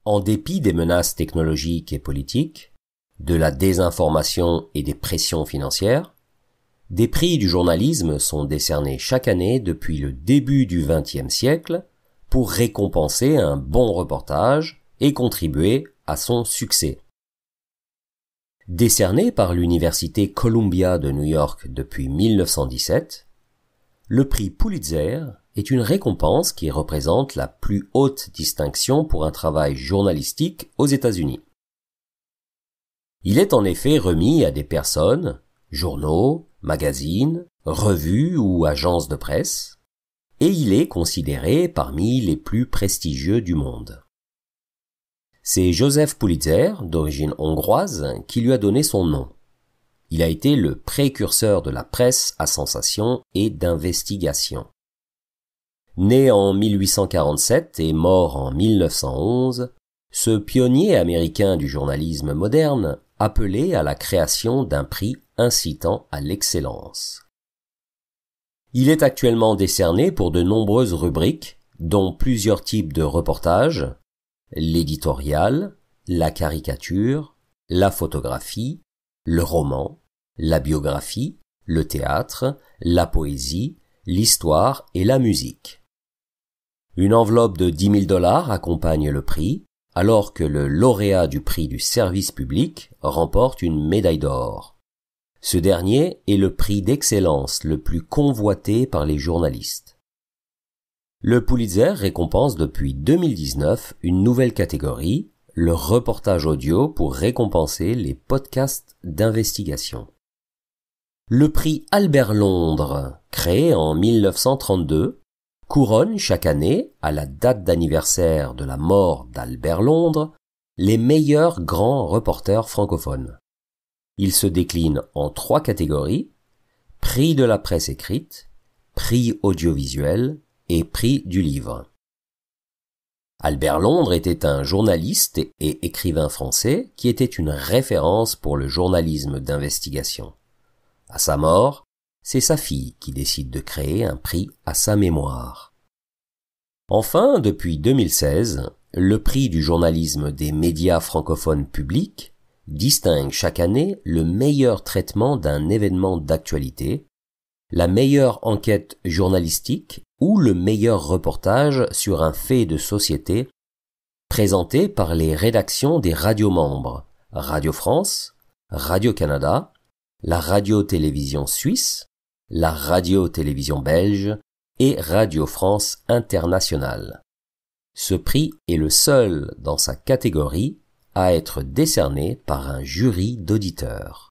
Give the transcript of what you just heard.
En dépit des menaces technologiques et politiques, de la désinformation et des pressions financières, des prix du journalisme sont décernés chaque année depuis le début du XXe siècle pour récompenser un bon reportage et contribuer à son succès. Décerné par l'université Columbia de New York depuis 1917, le prix Pulitzer est une récompense qui représente la plus haute distinction pour un travail journalistique aux États-Unis. Il est en effet remis à des personnes, journaux, magazines, revues ou agences de presse, et il est considéré parmi les plus prestigieux du monde. C'est Joseph Pulitzer, d'origine hongroise, qui lui a donné son nom. Il a été le précurseur de la presse à sensation et d'investigation. Né en 1847 et mort en 1911, ce pionnier américain du journalisme moderne appelait à la création d'un prix incitant à l'excellence. Il est actuellement décerné pour de nombreuses rubriques, dont plusieurs types de reportages, l'éditorial, la caricature, la photographie, le roman, la biographie, le théâtre, la poésie, l'histoire et la musique. Une enveloppe de $10 000 accompagne le prix, alors que le lauréat du prix du service public remporte une médaille d'or. Ce dernier est le prix d'excellence le plus convoité par les journalistes. Le Pulitzer récompense depuis 2019 une nouvelle catégorie, le reportage audio, pour récompenser les podcasts d'investigation. Le prix Albert Londres, créé en 1932, couronne chaque année, à la date d'anniversaire de la mort d'Albert Londres, les meilleurs grands reporters francophones. Il se décline en 3 catégories: prix de la presse écrite, prix audiovisuel et prix du livre. Albert Londres était un journaliste et écrivain français qui était une référence pour le journalisme d'investigation. À sa mort, c'est sa fille qui décide de créer un prix à sa mémoire. Enfin, depuis 2016, le prix du journalisme des médias francophones publics distingue chaque année le meilleur traitement d'un événement d'actualité, la meilleure enquête journalistique ou le meilleur reportage sur un fait de société présenté par les rédactions des radios membres Radio France, Radio-Canada, la Radio-Télévision Suisse, la Radio-Télévision Belge et Radio France Internationale. Ce prix est le seul dans sa catégorie à être décerné par un jury d'auditeurs.